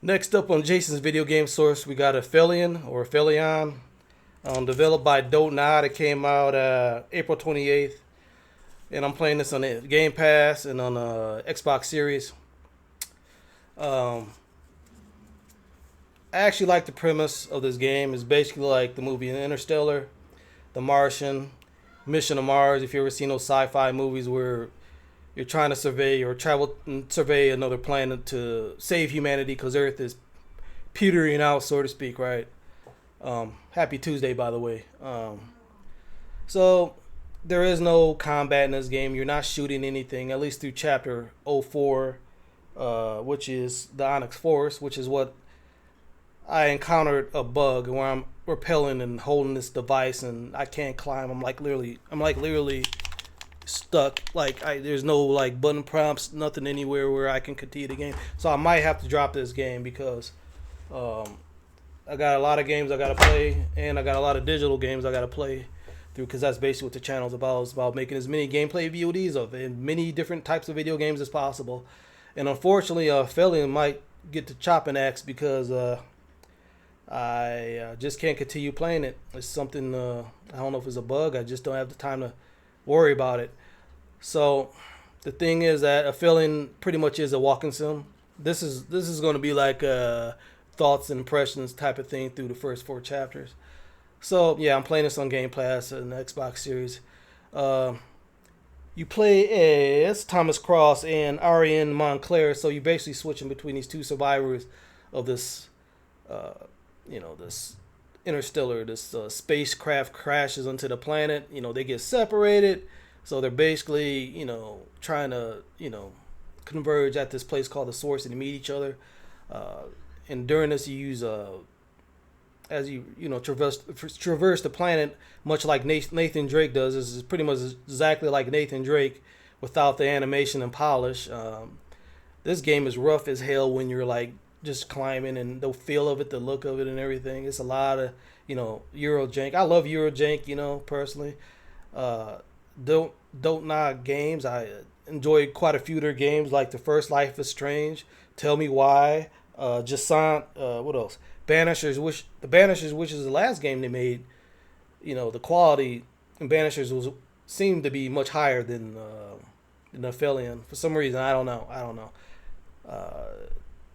Next up on Jason's video game source, we got Aphelion, developed by Don't Nod. It came out April 28th, and I'm playing this on the Game Pass and on Xbox Series. Um, I actually like the premise of this game. It's basically like the movie Interstellar, The Martian, Mission to Mars. If you ever seen those sci-fi movies where you're trying to survey or travel and survey another planet to save humanity because Earth is petering out, so to speak, right? Happy Tuesday, by the way. So there is no combat in this game. You're not shooting anything, at least through Chapter 04, which is the Onyx Force, which is what I encountered a bug where I'm repelling and holding this device and I can't climb. I'm like literally stuck. There's no like button prompts, nothing anywhere where I can continue the game. So I might have to drop this game because um, I got a lot of games I gotta play, and I got a lot of digital games I gotta play through because that's basically what the channel's about. It's about making as many gameplay VODs of it, and many different types of video games as possible. And unfortunately, Aphelion might get the chopping axe because I just can't continue playing it. It's something I don't know if it's a bug. I just don't have the time to worry about it. So the thing is that Aphelion pretty much is a walking sim. This is going to be like thoughts and impressions type of thing through the first four chapters. So yeah, I'm playing this on Game Pass and the Xbox Series. Uh, you play as Thomas Cross and Ariane Montclair, so you're basically switching between these two survivors of this, uh, this interstellar, this spacecraft crashes onto the planet. They get separated, so they're basically, trying to, converge at this place called the Source and meet each other. And during this, you use as traverse the planet, much like Nathan Drake does. This is pretty much exactly like Nathan Drake, without the animation and polish. This game is rough as hell when you're like just climbing, and the feel of it, the look of it, and everything. It's a lot of Euro jank. I love Euro jank, personally. Uh, don't Knock games. I enjoy quite a few of their games, like the first Life is Strange, Tell Me Why, Jasant. What else? Banishers, which is the last game they made. The quality in Banishers seemed to be much higher than Aphelion. For some reason, I don't know. Uh,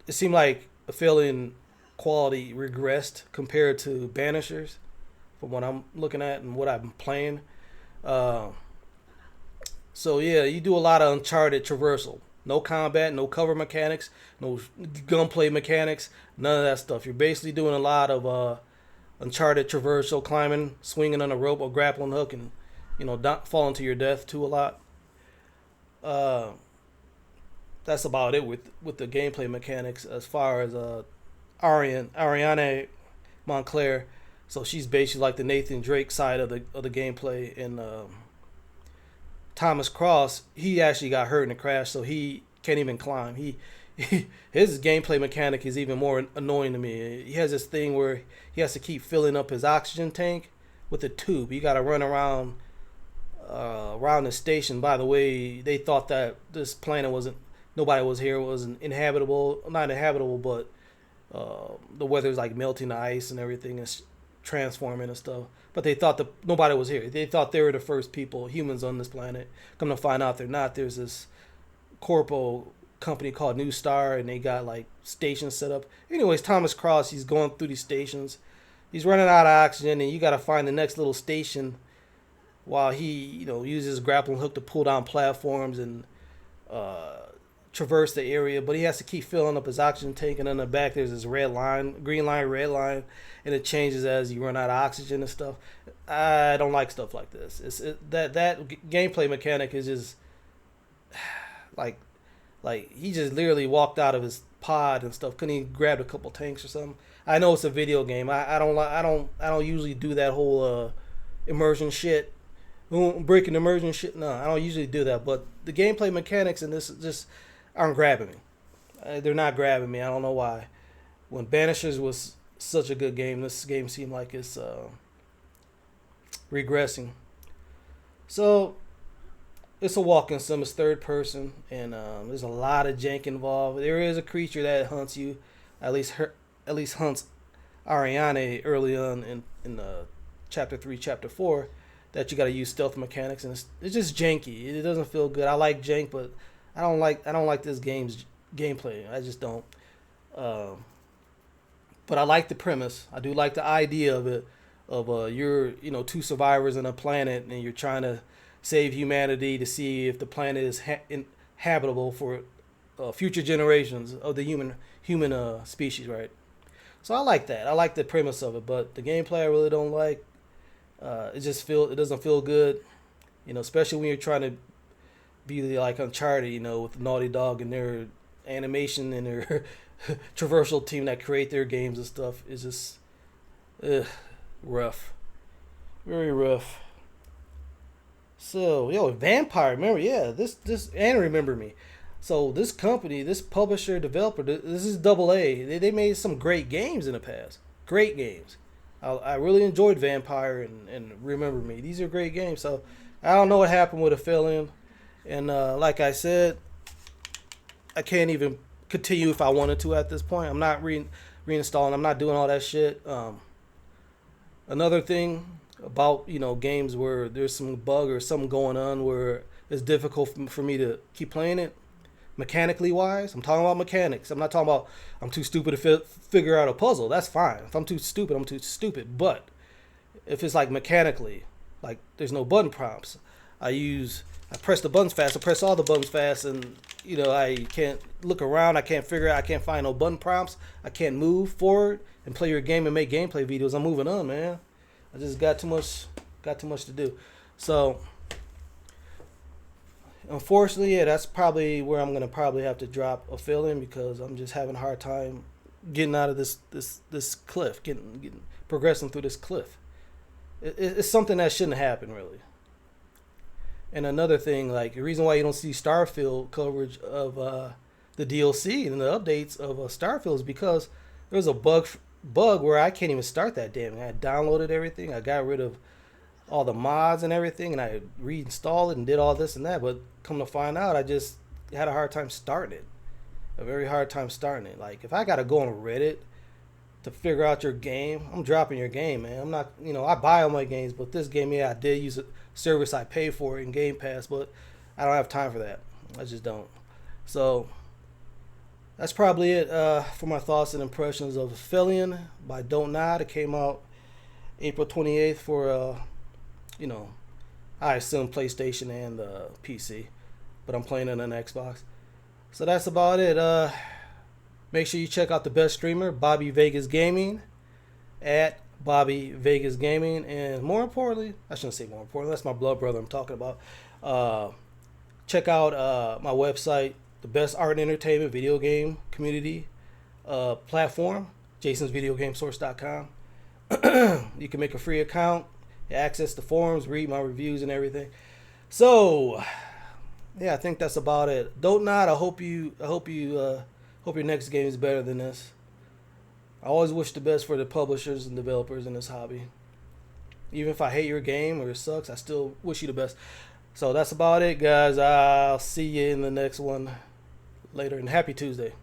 it seemed like Aphelion quality regressed compared to Banishers, from what I'm looking at and what I'm playing. Uh, so yeah, you do a lot of Uncharted traversal. No combat, no cover mechanics, no gunplay mechanics, none of that stuff. You're basically doing a lot of Uncharted traversal, climbing, swinging on a rope or grappling hook, and falling to your death too a lot. Uh, that's about it with the gameplay mechanics as far as Ariane Montclair. So she's basically like the Nathan Drake side of the gameplay, and Thomas Cross, he actually got hurt in a crash, so he can't even climb. His gameplay mechanic is even more annoying to me. He has this thing where he has to keep filling up his oxygen tank with a tube. You got to run around the station. By the way, they thought that this planet nobody was here, wasn't inhabitable, not inhabitable, but the weather's like melting the ice and everything is transforming and stuff. But they thought that nobody was here. They thought they were the first humans on this planet. Come to find out they're not. There's this corpo company called New Star, and they got like stations set up. Anyways, Thomas Cross, he's going through these stations. He's running out of oxygen, and you got to find the next little station while he, uses his grappling hook to pull down platforms and uh, traverse the area. But he has to keep filling up his oxygen tank, and on the back there's this red line, green line, red line, and it changes as you run out of oxygen and stuff. I don't like stuff like this. That gameplay mechanic is just like he just literally walked out of his pod and stuff. Couldn't he grab a couple tanks or something? I know it's a video game. I don't usually do that whole immersion shit, breaking immersion shit. No, I don't usually do that. But the gameplay mechanics in this just aren't grabbing me. They're not grabbing me. I don't know why. When Banishers was such a good game, this game seemed like it's regressing. So it's a walking sim. It's third person, and there's a lot of jank involved. There is a creature that hunts you, at least at least hunts Ariane early on in the chapter 3, chapter 4, that you got to use stealth mechanics, and it's just janky. It doesn't feel good. I like jank, but I don't like this game's gameplay. I just don't. Um, but I like the premise. I do like the idea of it. Of you're two survivors on a planet, and you're trying to save humanity to see if the planet is habitable for future generations of the human species, right? So I like that. I like the premise of it, but the gameplay I really don't like. It doesn't feel good, especially when you're trying to be like Uncharted, with Naughty Dog and their animation and their traversal team that create their games and stuff is just rough, very rough. So Vampire, remember? Yeah, this and remember me. So this company, this publisher, developer, this is Double A. They made some great games in the past. Great games. I really enjoyed Vampire and Remember Me. These are great games. So I don't know what happened with Aphelion. And like I said, I can't even continue if I wanted to at this point. I'm not reinstalling. I'm not doing all that shit. Another thing about games where there's some bug or something going on where it's difficult for me to keep playing it mechanically wise. I'm talking about mechanics. I'm not talking about I'm too stupid to figure out a puzzle. That's fine. If I'm too stupid, I'm too stupid. But if it's like mechanically, like there's no button prompts, I press the buttons fast. I press all the buttons fast, and I can't look around. I can't figure out. I can't find no button prompts. I can't move forward and play your game and make gameplay videos. I'm moving on, man. I just got too much to do. So unfortunately, yeah, that's probably where I'm gonna probably have to drop a fill-in because I'm just having a hard time getting out of this cliff, getting progressing through this cliff. It's something that shouldn't happen, really. And another thing, like the reason why you don't see Starfield coverage of the DLC and the updates of Starfield is because there was a bug where I can't even start that damn thing. I downloaded everything. I got rid of all the mods and everything, and I reinstalled it and did all this and that. But come to find out, I just had a hard time starting it. A very hard time starting it. Like if I gotta go on Reddit to figure out your game, I'm dropping your game, man. I'm not, I buy all my games, but this game, yeah, I did use a service I pay for in Game Pass, but I don't have time for that. I just don't. So that's probably it for my thoughts and impressions of Aphelion by Don't Nod. It came out April 28th for, I assume PlayStation and PC, but I'm playing it on Xbox. So that's about it. Make sure you check out the best streamer, Bobby Vegas Gaming, at Bobby Vegas Gaming, and more importantly, I shouldn't say more importantly, that's my blood brother I'm talking about. Check out my website, the best art and entertainment video game community platform, jasonsvideogamesource.com. You can make a free account, access the forums, read my reviews and everything. So, yeah, I think that's about it. Don't Nod. I hope your next game is better than this. I always wish the best for the publishers and developers in this hobby. Even if I hate your game or it sucks, I still wish you the best. So that's about it, guys. I'll see you in the next one later, and happy Tuesday.